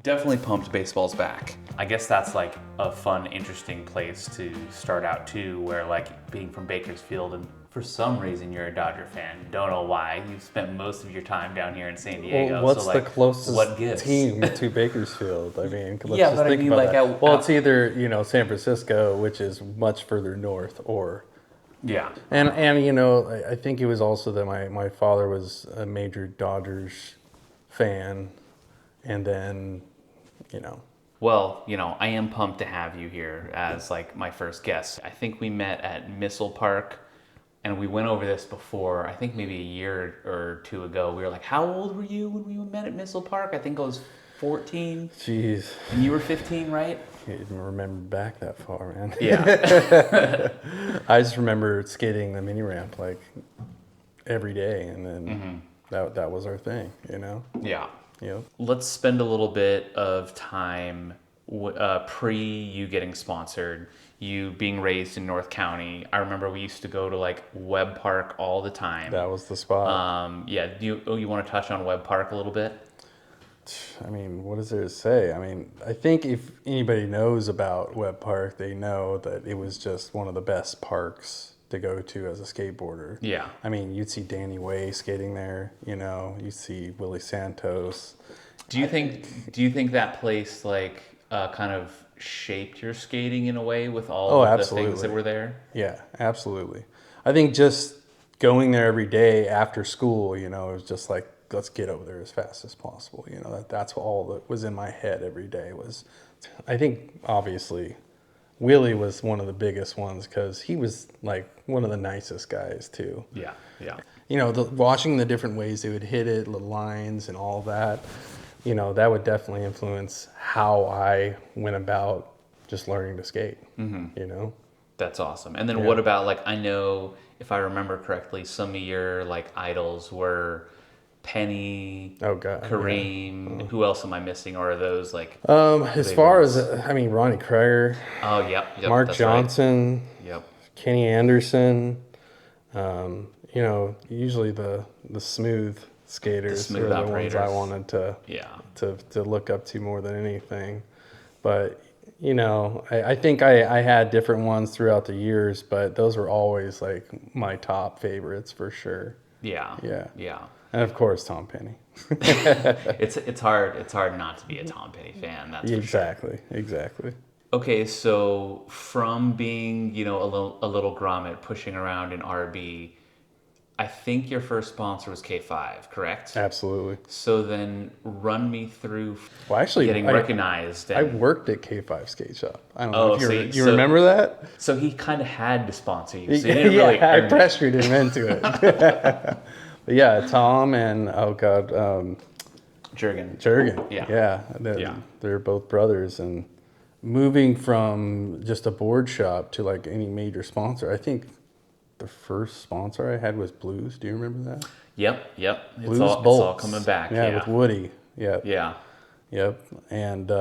Definitely pumped baseball's back. I guess that's like a fun, interesting place to start out too, where like being from Bakersfield and for some reason you're a Dodger fan. Don't know why. You've spent most of your time down here in San Diego. Well, what's so like, the closest what gives? team to Bakersfield? I mean, let's Yeah, just but I think mean, about like, that. Well, it's either, San Francisco, which is much further north, or... Yeah. And I think it was also that my father was a major Dodgers fan, and then, Well, I am pumped to have you here as like my first guest. I think we met at Missile Park, and we went over this before. I think maybe a year or two ago. We were like, "How old were you when we met at Missile Park?" I think I was 14. Jeez. And you were 15, right? I didn't remember back that far, man. Yeah. I just remember skating the mini ramp like every day, and then that was our thing, Yeah. Yep. Let's spend a little bit of time pre you getting sponsored, you being raised in North County. I remember we used to go to like Webb Park all the time. That was the spot. Yeah. You want to touch on Webb Park a little bit? I mean, what is there to say? I mean, I think if anybody knows about Webb Park, they know that it was just one of the best parks to go to as a skateboarder. Yeah. I mean, you'd see Danny Way skating there, you'd see Willie Santos. Do you think that place like kind of shaped your skating in a way with all of the things that were there? Yeah, absolutely. I think just going there every day after school, it was just like, let's get over there as fast as possible. That's all that was in my head every day was, I think obviously Willie was one of the biggest ones because he was like one of the nicest guys too. Yeah, yeah. Watching the different ways they would hit it, the lines and all that, that would definitely influence how I went about just learning to skate, That's awesome. And then what about like, I know if I remember correctly, some of your like idols were Penny, Kareem. Yeah. Who else am I missing? Or are those like? As far as Ronnie Kreger. Oh, yep. Mark Johnson. Right. Yep. Kenny Anderson. Usually the smooth skaters are the ones I wanted to look up to more than anything. But I think I had different ones throughout the years, but those were always like my top favorites for sure. Yeah. Yeah. Yeah. And of course, Tom Penny. It's hard not to be a Tom Penny fan. That's exactly. Okay, so from being a little grommet pushing around in RB, I think your first sponsor was K5, correct? Absolutely. So then run me through getting recognized. I worked at K5 Skate Shop. I don't know if you remember that? So he kind of had to sponsor you. So you didn't really I pressured him into it. But yeah, Tom and, Jurgen. Yeah. They're both brothers. And moving from just a board shop to like any major sponsor, I think the first sponsor I had was Blues. Do you remember that? Yep. Blues it's all coming back. Yeah, with Woody. Yep. Yeah. Yep. And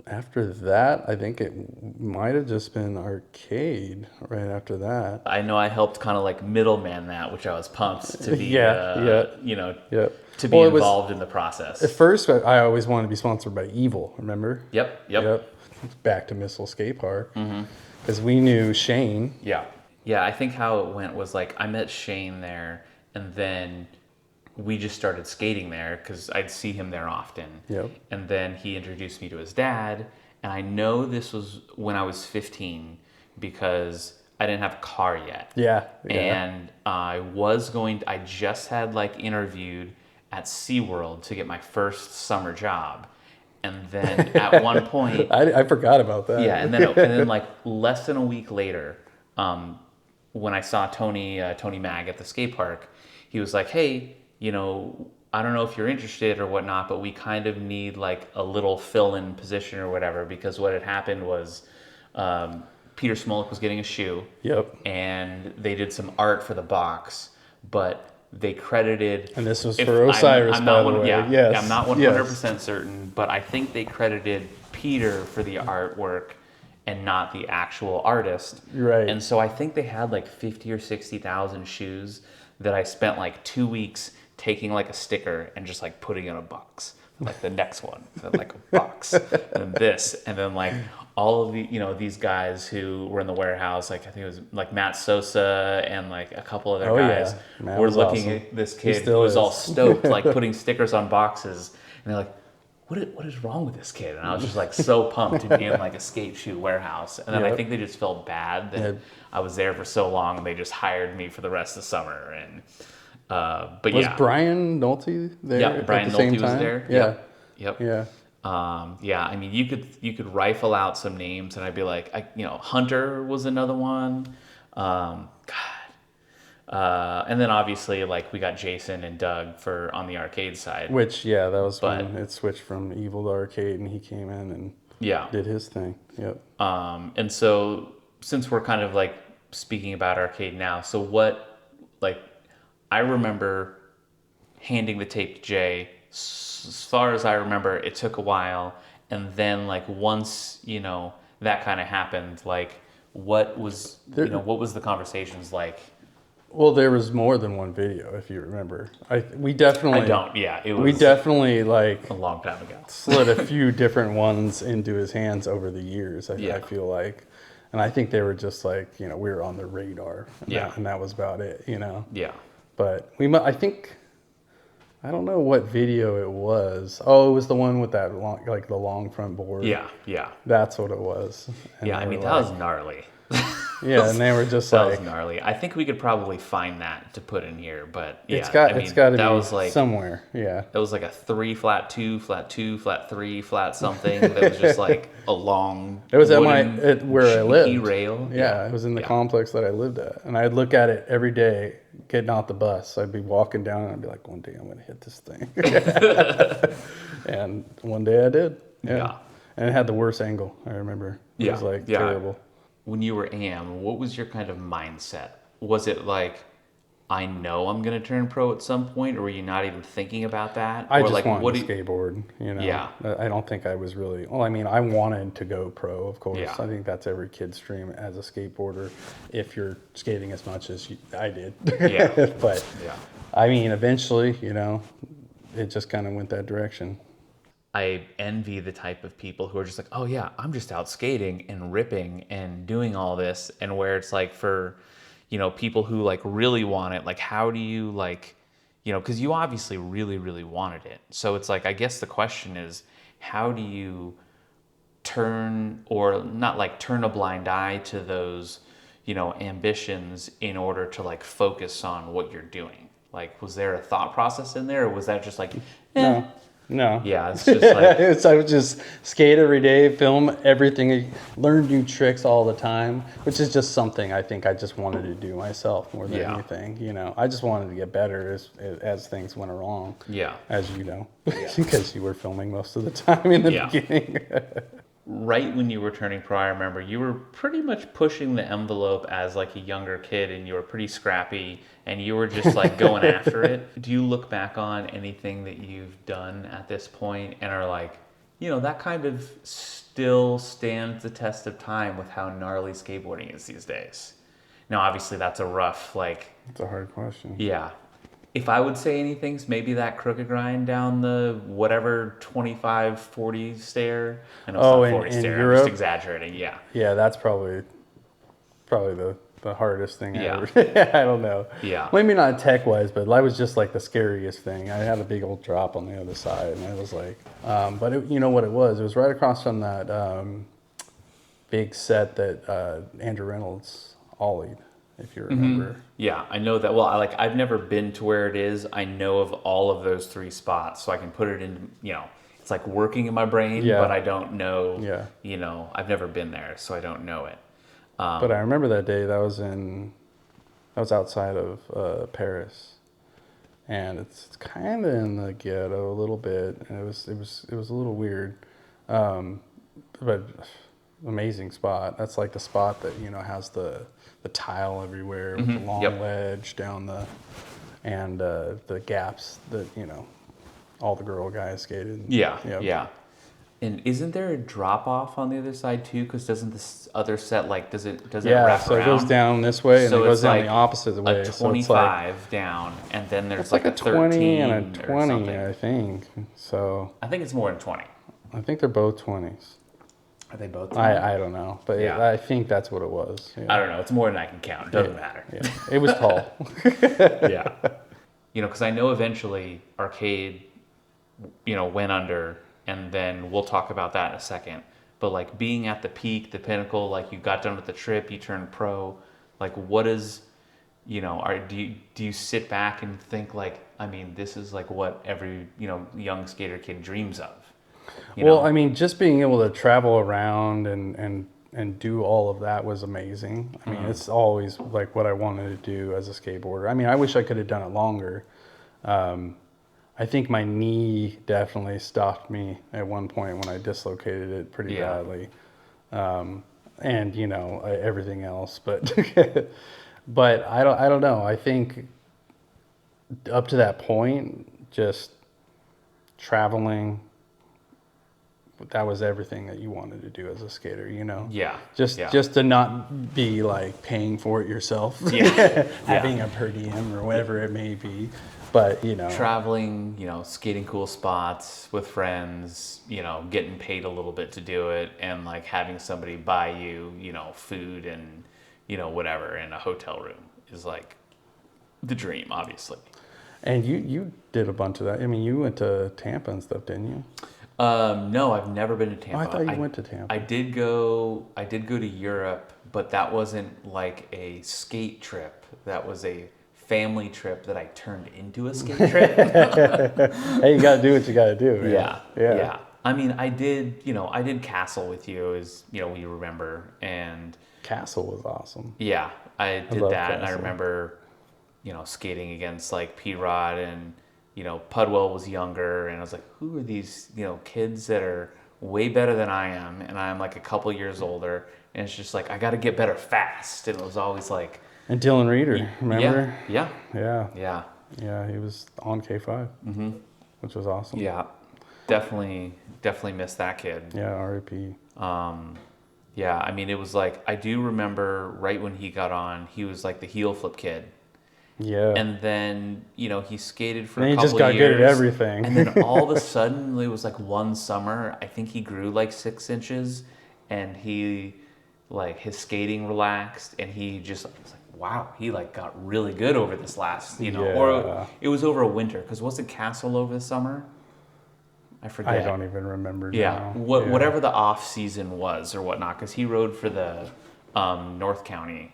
after that, I think it might have just been Arcade right after that. I know I helped kind of like middleman that, which I was pumped to be, to be involved in the process. At first, I always wanted to be sponsored by Evil, remember? Yep. Back to Missile Skate Park. Because we knew Shane. Yeah, I think how it went was like I met Shane there, and then we just started skating there because I'd see him there often. Yep. And then he introduced me to his dad, and I know this was when I was 15 because I didn't have a car yet. Yeah. And I just had like interviewed at SeaWorld to get my first summer job. And then at one point... I forgot about that. Yeah, and then like less than a week later, when I saw Tony Mag at the skate park, he was like, hey, I don't know if you're interested or whatnot, but we kind of need like a little fill-in position or whatever, because what had happened was Peter Smolik was getting a shoe. Yep. And they did some art for the box, but they credited... And this was for Osiris, by the way. Yeah, I'm not 100% certain, but I think they credited Peter for the artwork and not the actual artist. Right. And so I think they had like 50 or 60,000 shoes that I spent like 2 weeks taking like a sticker and just like putting in a box. like the next one, and like a box, and this, and then like all of the, these guys who were in the warehouse, like I think it was like Matt Sosa and like a couple other Oh guys yeah, Matt were was looking awesome. at this He kid who still was all is. stoked, like putting stickers on boxes, and they're like, what is wrong with this kid? And I was just like so pumped to be in like a skate shoe warehouse. And then I Yep. think they just felt bad that Yeah. I was there for so long and they just hired me for the rest of the summer. And but Was yeah, Brian Nolte there yeah, at Brian the same Nolte was time? there. Yeah, Yep. yeah. Yeah, I mean, you could rifle out some names, and I'd be like, Hunter was another one. And then obviously, like we got Jason and Doug for on the arcade side. Which, yeah, that was But when it switched from Evil to Arcade, and he came in and yeah, did his thing. Yep. and so since we're kind of like speaking about arcade now, so what, like, I remember handing the tape to Jay. As far as I remember, it took a while, and then like once that kind of happened, like what was what was the conversations like? Well, there was more than one video, if you remember. We definitely. I don't. Yeah, it was. We definitely like a long time ago. slid a few different ones into his hands over the years. I feel like, and I think they were just like we were on the radar. And that was about it. Yeah. But I think. I don't know what video it was. Oh, it was the one with that long, like the long front board. Yeah. Yeah. That's what it was. And Yeah. I mean, that was gnarly. Yeah, and they were just that like, was gnarly. I think we could probably find that to put in here, but yeah, it's got to that be was like somewhere. Yeah, it was like a 3 flat 2 flat 2 flat 3 flat something that was just like a long. it was at wooden where I lived. rail. Yeah, it was in the complex that I lived at, and I'd look at it every day getting out the bus. I'd be walking down, and I'd be like, one day I'm going to hit this thing. And one day I did. Yeah. And it had the worst angle. I remember. It was like terrible. When you were AM, what was your kind of mindset? Was it like, I know I'm going to turn pro at some point, or were you not even thinking about that? I or just like, wanted to skateboard, Yeah. I don't think I was really, well, I mean, I wanted to go pro, of course. Yeah. I think that's every kid's dream as a skateboarder, if you're skating as much as I did. Yeah. But, I mean, eventually, it just kind of went that direction. I envy the type of people who are just like, oh yeah, I'm just out skating and ripping and doing all this. And where it's like for, people who like really want it, like how do you like, because you obviously really, really wanted it. So it's like, I guess the question is, how do you turn, or not like turn a blind eye to those, ambitions in order to like focus on what you're doing? Like, was there a thought process in there, or was that just like, No. Yeah, it's just like... I would just skate every day, film everything, learn new tricks all the time, which is just something I think I just wanted to do myself more than anything. I just wanted to get better as things went along. Yeah. As you know, because you were filming most of the time in the beginning. Right when you were turning pro, I remember you were pretty much pushing the envelope as like a younger kid, and you were pretty scrappy, and you were just like going after it. Do you look back on anything that you've done at this point and are like, that kind of still stands the test of time with how gnarly skateboarding is these days? Now, obviously, that's a rough, like... It's a hard question. Yeah. If I would say anything, it's maybe that crooked grind down the whatever 25, 40 stair. I know it's not 40 stair. Europe? I'm just exaggerating. Yeah. Yeah, that's probably the hardest thing I ever. I don't know. Yeah. Maybe not tech wise, but that was just like the scariest thing. I had a big old drop on the other side, and I was like, but you know what it was? It was right across from that big set that Andrew Reynolds ollied, if you remember. Mm-hmm. Yeah, I know that. Well, I've never been to where it is. I know of all of those 3 spots, so I can put it in. It's like working in my brain, but I don't know. Yeah. I've never been there, so I don't know it. But I remember that day. That was outside of Paris, and it's kind of in the ghetto a little bit, and it was a little weird, but amazing spot. That's like the spot that has the tile everywhere with the long ledge down and the gaps that all the girl guys skated. Yeah. And isn't there a drop off on the other side too? Because doesn't this other set like doesn't it Yeah, wrap so it around? goes down this way and it So goes it's down like the opposite a way. So it's like 25 down, and then there's it's like like a a 20 and a 13 or 20, something. I think. So I think it's more than 20. I think they're both 20s. Are they both 20? I don't know, but Yeah. I think that's what it was. I Yeah. don't know. It's more than I can count. It doesn't matter. Yeah. It was tall. Yeah. Because I know eventually Arcade, went under, and then we'll talk about that in a second. But like being at the peak, the pinnacle, like you got done with the trip, you turned pro, like what is, do you sit back and think like, I mean, this is like what every, young skater kid dreams of. Well, I mean, just being able to travel around and do all of that was amazing. I mean, it's always like what I wanted to do as a skateboarder. I mean, I wish I could have done it longer. I think my knee definitely stopped me at one point when I dislocated it pretty badly. And everything else, but but I don't know. I think up to that point, just traveling, that was everything that you wanted to do as a skater, Yeah. Just to not be like paying for it yourself, Yeah. having a per diem or whatever it may be, but Traveling, skating cool spots with friends, getting paid a little bit to do it, and like having somebody buy you, food and, whatever in a hotel room is like the dream, obviously. And you did a bunch of that. I mean, you went to Tampa and stuff, didn't you? No, I've never been to Tampa. Oh, I thought you went to Tampa. I did go to Europe, but that wasn't like a skate trip. That was a family trip that I turned into a skate trip. Hey, you got to do what you got to do. Man. Yeah. I mean, I did Castle with you, as you remember, and Castle was awesome. yeah, I did love that, and I Castle. remember, skating against like P-Rod, and Pudwell was younger, and I was like, who are these kids that are way better than I am, and I'm like a couple years older, and it's just like I got to get better fast, and it was always like. And Dylan Reeder, remember? Yeah. Yeah, he was on K5, which was awesome. Yeah, definitely missed that kid. Yeah, R.I.P. Yeah, I mean, it was like, I do remember right when he got on, he was like the heel flip kid. Yeah. And then, he skated for and a he couple just got years. good at everything. And then all of a sudden, it was like one summer, I think he grew like 6 inches, and he, like, his skating relaxed, and he just was like, wow, he like got really good over this last, or it was over a winter, because wasn't Castle over the summer? I forget. I don't even remember. Yeah, now. Whatever the off season was or whatnot, because he rode for the North County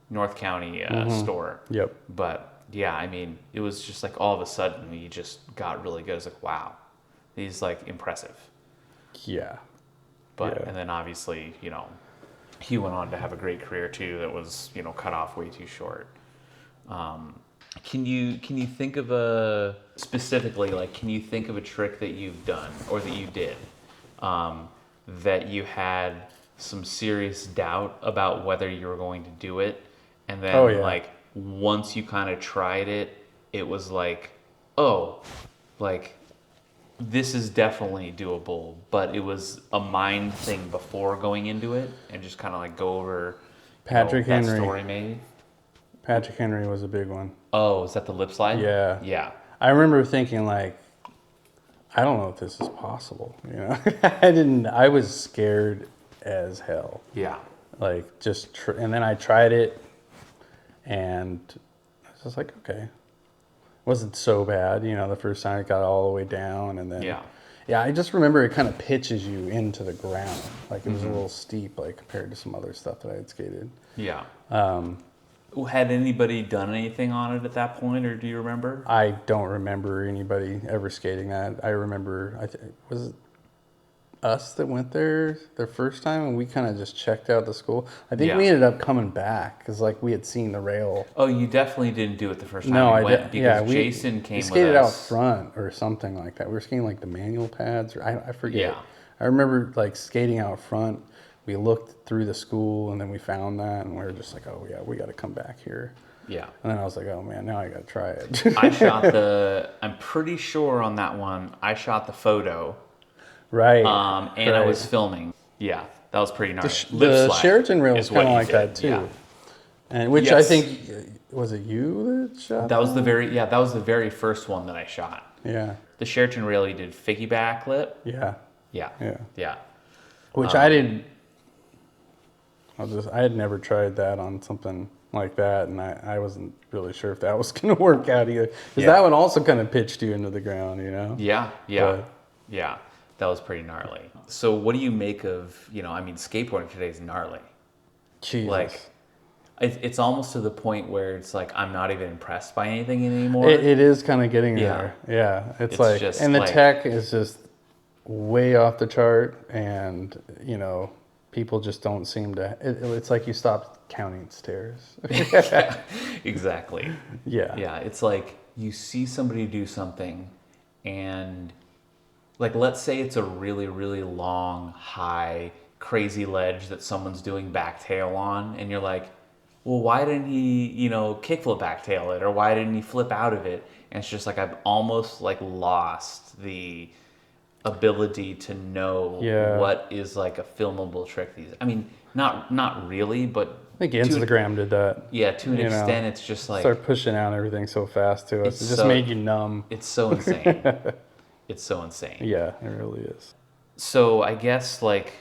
store. Yep. But yeah, I mean, it was just like all of a sudden he just got really good. It's like, wow, he's like impressive. Yeah. But and then obviously, he went on to have a great career too. That was cut off way too short. Can you think of can you think of a trick that you've done or that you did that you had some serious doubt about whether you were going to do it, and then like once you kind of tried it, it was like, oh, like this is definitely doable, but it was a mind thing before going into it, and just kind of like go over Patrick that Henry. story maybe. Patrick Henry was a big one. Oh, is that the lip slide? Yeah. Yeah. I remember thinking like, I don't know if this is possible. I was scared as hell. Yeah. Like and then I tried it, and I was just like, okay, wasn't so bad. The first time it got all the way down, and then I just remember it kind of pitches you into the ground. Like it was a little steep, like compared to some other stuff that I had skated. Yeah. Had anybody done anything on it at that point, or do you remember? I don't remember anybody ever skating that. I remember, was it us that went there the first time, and we kind of just checked out the school. I think we ended up coming back because like we had seen the rail. Oh, you definitely didn't do it the first time No, we went, because Jason came with us. We skated out front or something like that. We were skating like the manual pads, or I forget. Yeah. I remember like skating out front. We looked through the school, and then we found that, and we were just like, oh yeah, we got to come back here. Yeah. And then I was like, oh man, now I got to try it. I'm pretty sure on that one, I shot the photo. Right. And I right. was filming. Yeah, that was pretty gnarly. The Sheraton rail is what kind of you like did. that too. Yeah. And which I Yes. think was it you that shot That was that was the very first one that I shot. Yeah. The Sheraton rail, you did figgy backflip. Yeah. Yeah. Yeah. Yeah. Which I didn't. I had never tried that on something like that, and I wasn't really sure if that was going to work out either. Because that one also kind of pitched you into the ground, you know? Yeah. Yeah. But, yeah. That was pretty gnarly. So what do you make of, skateboarding today is gnarly. Jesus. Like, it's almost to the point where it's like I'm not even impressed by anything anymore. It is kind of getting there. Yeah. It's like, just and the like, tech is just way off the chart, and, people just don't seem to. It's like you stopped counting stairs. Exactly. Yeah. Yeah. It's like you see somebody do something, and like let's say it's a really, really long, high, crazy ledge that someone's doing backtail on, and you're like, well, why didn't he, kickflip backtail it, or why didn't he flip out of it? And it's just like I've almost like lost the ability to know what is like a filmable trick. I mean, not really, but I think Instagram did that. Yeah, to an extent, it's just like start pushing out everything so fast to us. It just made you numb. It's so insane. It's so insane. Yeah, it really is. So I guess like,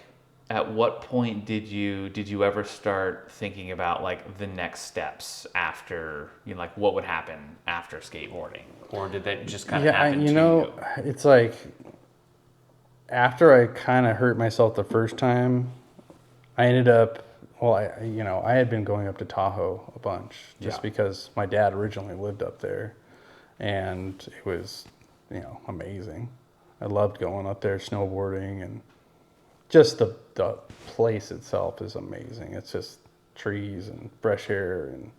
at what point did you ever start thinking about like the next steps after, like what would happen after skateboarding, or did that just kind of happen to you? It's like after I kind of hurt myself the first time, I ended up. Well, I had been going up to Tahoe a bunch just because my dad originally lived up there, and it was, amazing. I loved going up there snowboarding, and just the place itself is amazing. It's just trees and fresh air and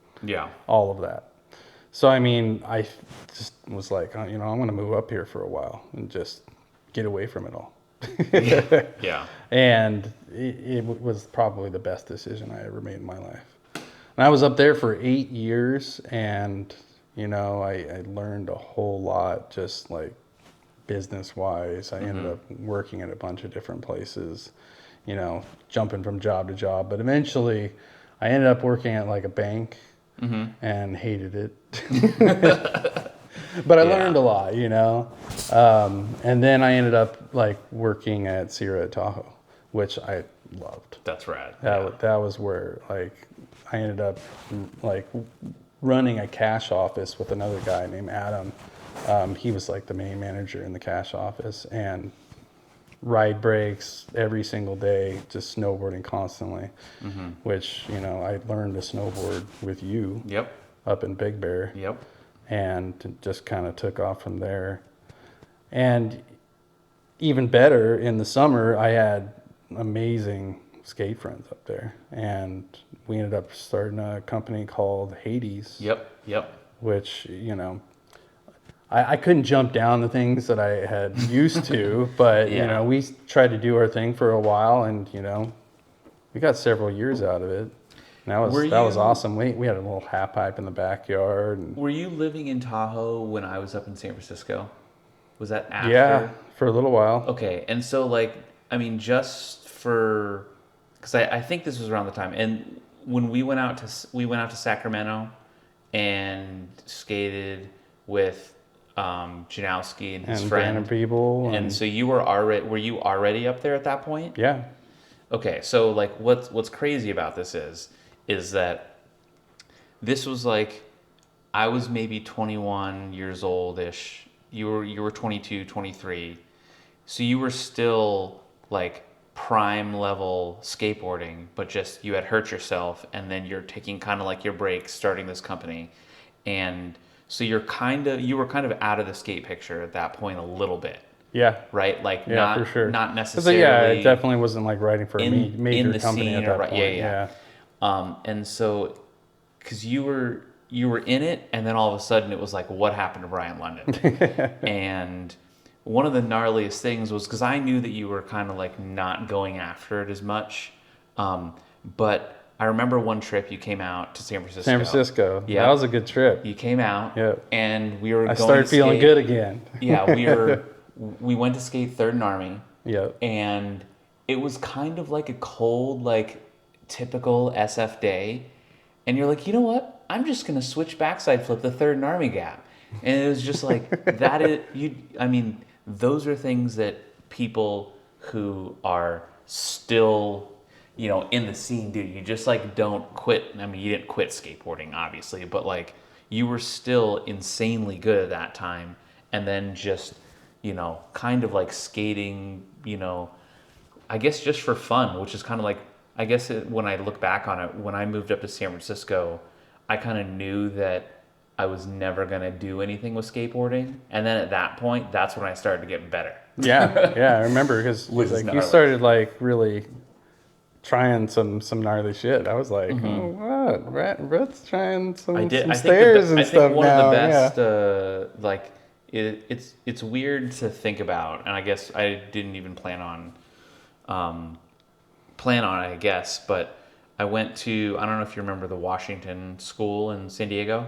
all of that. So, I mean, I just was like, I'm going to move up here for a while and just get away from it all. Yeah. And it was probably the best decision I ever made in my life. And I was up there for 8 years, and, I learned a whole lot just like business-wise. I ended up working at a bunch of different places, jumping from job to job. But eventually, I ended up working at like a bank and hated it. But I learned a lot, and then I ended up like working at Sierra Tahoe, which I loved. That's rad. That was where like I ended up like running a cash office with another guy named Adam. He was like the main manager in the cash office, and ride breaks every single day, just snowboarding constantly, which, I learned to snowboard with you up in Big Bear. And just kind of took off from there. And even better, in the summer, I had amazing skate friends up there. And we ended up starting a company called Hades. Which, I couldn't jump down the things that I had used to, but, we tried to do our thing for a while, and, we got several years out of it. That was awesome. We had a little half pipe in the backyard. And were you living in Tahoe when I was up in San Francisco? Was that after? Yeah, for a little while. Okay, and so like, I mean, just for, because I think this was around the time, and when we went out to Sacramento and skated with Janowski and his friend. Banner people. And so were you already up there at that point? Yeah. Okay, so like what's crazy about this is that this was like, I was maybe 21 years old-ish. You were 22, 23. So you were still like prime level skateboarding, but just you had hurt yourself, and then you're taking kind of like your breaks starting this company. And so you were kind of out of the skate picture at that point a little bit. Yeah. Right? Like for sure. Not necessarily. Yeah, it definitely wasn't like writing for a major the company scene at that point. Yeah. And so, because you were in it, and then all of a sudden it was like, what happened to Bryan London? And one of the gnarliest things was, because I knew that you were kind of like not going after it as much, but I remember one trip you came out to San Francisco. San Francisco. Yeah. That was a good trip. You came out. Yeah. And we were I started feeling good again. Yeah, we went to skate 3rd and Army. Yep. And it was kind of like a cold, like typical SF day. And you're like, you know what? I'm just gonna switch backside flip the third and army gap. And it was just like that is you I mean, those are things that people who are still, in the scene do. You just like don't quit. I mean, you didn't quit skateboarding, obviously, but like you were still insanely good at that time. And then just, kind of like skating, I guess just for fun, which is kind of like, I guess when I look back on it, when I moved up to San Francisco, I kind of knew that I was never going to do anything with skateboarding. And then at that point, that's when I started to get better. Yeah, yeah, I remember because Which is like you gnarly. started like really trying some gnarly shit. I was like, Mm-hmm. oh what? Brett's trying I some did. some I think the stairs be- and I think stuff one now. of the Yeah, best, like it's weird to think about, and I guess I didn't even plan on it, I guess, but I went to, I don't know if you remember the Washington School in San Diego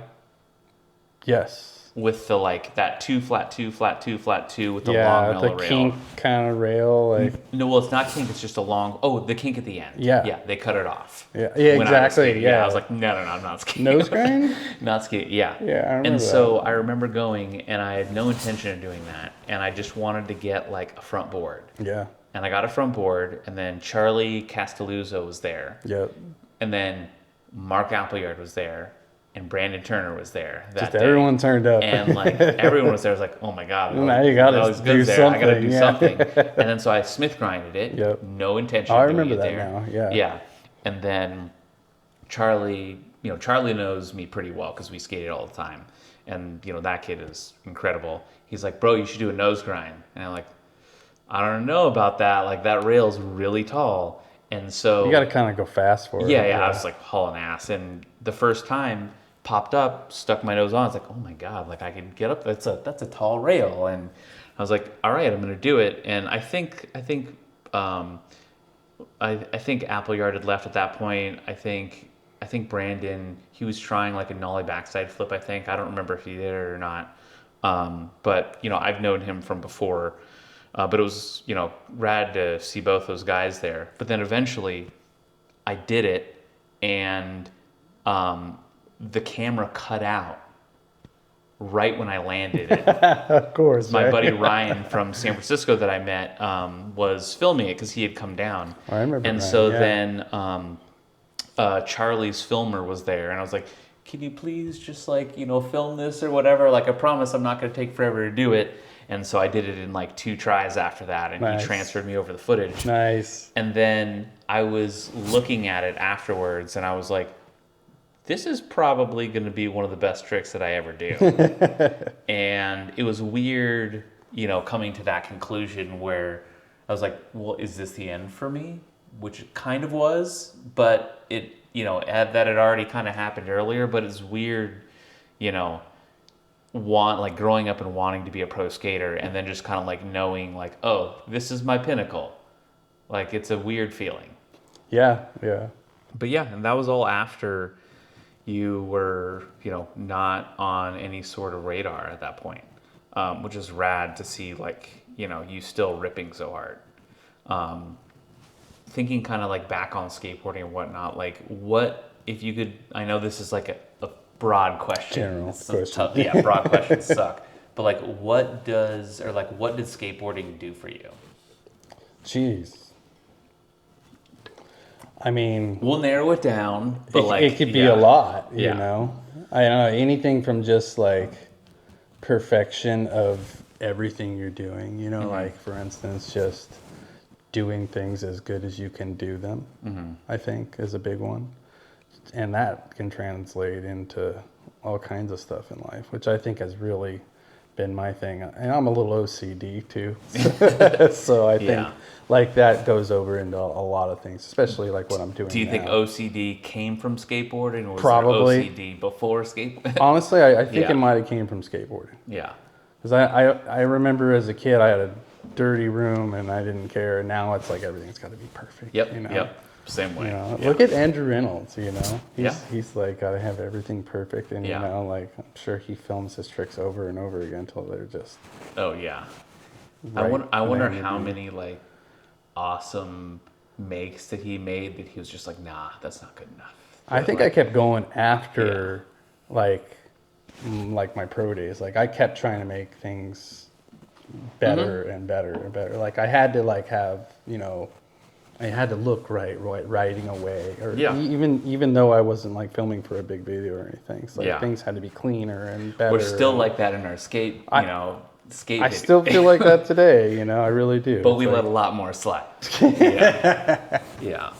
yes, with the like that two flat two flat two flat two with the long yeah, the mellow rail. kink kind of rail, like No, well, it's not kink. It's just a long. Oh, the kink at the end. Yeah. Yeah, they cut it off. yeah, yeah, When I was exactly. skating. I was like, no, I'm not skating. Nose grind. Not skating. Yeah. Yeah, I remember And so I remember going, and I had no intention of doing that, and I just wanted to get like a front board. Yeah, And I got a front board, and then Charlie Castelluzzo was there, yep. and then Mark Appleyard was there, and Brandon Turner was there. That Just day. everyone turned up. And like everyone was there. I was like, oh my god, Now you gotta all these do goods there. I gotta something, do yeah. something. And then so I Smith grinded it. Yep. No intention. Oh, I of doing remember it that there. now, yeah. Yeah. And then Charlie, Charlie knows me pretty well because we skated all the time. And that kid is incredible. He's like, bro, you should do a nose grind. And I'm like, I don't know about that. Like that rail's really tall. And so You got to kind of go fast for it. yeah, I was like hauling ass, and the first time popped up, stuck my nose on. It's like, oh my god, like I could get up. That's a tall rail, and I was like, all right, I'm gonna do it. And I think Appleyard had left at that point. I think Brandon, he was trying like a nollie backside flip. I don't remember if he did it or not. But I've known him from before. But it was, rad to see both those guys there. But then eventually I did it, and the camera cut out right when I landed it. Of course. My right? buddy Ryan from San Francisco that I met was filming it because he had come down. I remember And Ryan, so yeah. then Charlie's filmer was there, and I was like, can you please just like, film this or whatever? Like, I promise I'm not going to take forever to do it. And so I did it in like 2 tries after that, and Nice. he transferred me over the footage. Nice. And then I was looking at it afterwards, and I was like, this is probably going to be one of the best tricks that I ever do. And it was weird, coming to that conclusion where I was like, well, is this the end for me? Which it kind of was, but it, that had already kind of happened earlier, but it's weird, growing up and wanting to be a pro skater, and then just kind of like knowing like, oh, this is my pinnacle. Like, it's a weird feeling. Yeah, yeah. But yeah, and that was all after you were, not on any sort of radar at that point, which is rad to see, like, you still ripping so hard. Thinking kind of like back on skateboarding and whatnot, like what, if you could, I know this is like a broad question. General It's question. tough, yeah, broad questions suck. But like what did skateboarding do for you? Jeez. I mean, We'll narrow it down, but it could be yeah. a lot, you Yeah. know? I don't know, anything from just like perfection of everything you're doing, like for instance, just doing things as good as you can do them, I think is a big one. And that can translate into all kinds of stuff in life, which I think has really been my thing. And I'm a little OCD too. So I think Yeah. like that goes over into a lot of things, especially like what I'm doing Do you think now. OCD came from skateboarding, or was Probably. there OCD before skateboarding? Honestly, I think Yeah. it might have came from skateboarding. Yeah. Because I remember as a kid, I had a dirty room and I didn't care. And now it's like everything's got to be perfect. Yep. You know? Yep. Same way. Yeah. Look at Andrew Reynolds, Yeah. He's like got to have everything perfect. And, Yeah. like I'm sure he films his tricks over and over again until they're just, Oh yeah. I wonder when how to be. many like awesome makes that he made that he was just like, nah, that's not good enough. I But think I like, kept going after like like my pro days. Like I kept trying to make things better and better and better. Like I had to like have, I had to look right writing away, or Yeah. even though I wasn't like filming for a big video or anything. So like Yeah. things had to be cleaner and better. we're still and like that in our skate, skate I video. still feel like that today, I really do. But It's we like, let a lot more slide. Yeah. Yeah.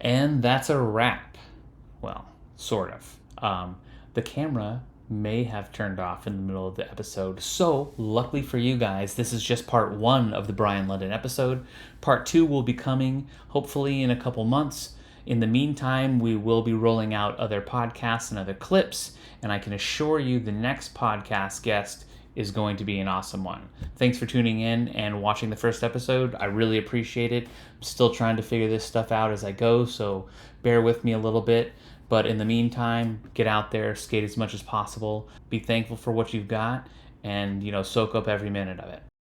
And that's a wrap. Well, sort of. The camera may have turned off in the middle of the episode. So, luckily for you guys, this is just part 1 of the Bryan London episode. Part 2 will be coming hopefully in a couple months. In the meantime, we will be rolling out other podcasts and other clips, and I can assure you the next podcast guest is going to be an awesome one. Thanks for tuning in and watching the first episode. I really appreciate it. I'm still trying to figure this stuff out as I go, so bear with me a little bit. But in the meantime, get out there, skate as much as possible, be thankful for what you've got, and soak up every minute of it.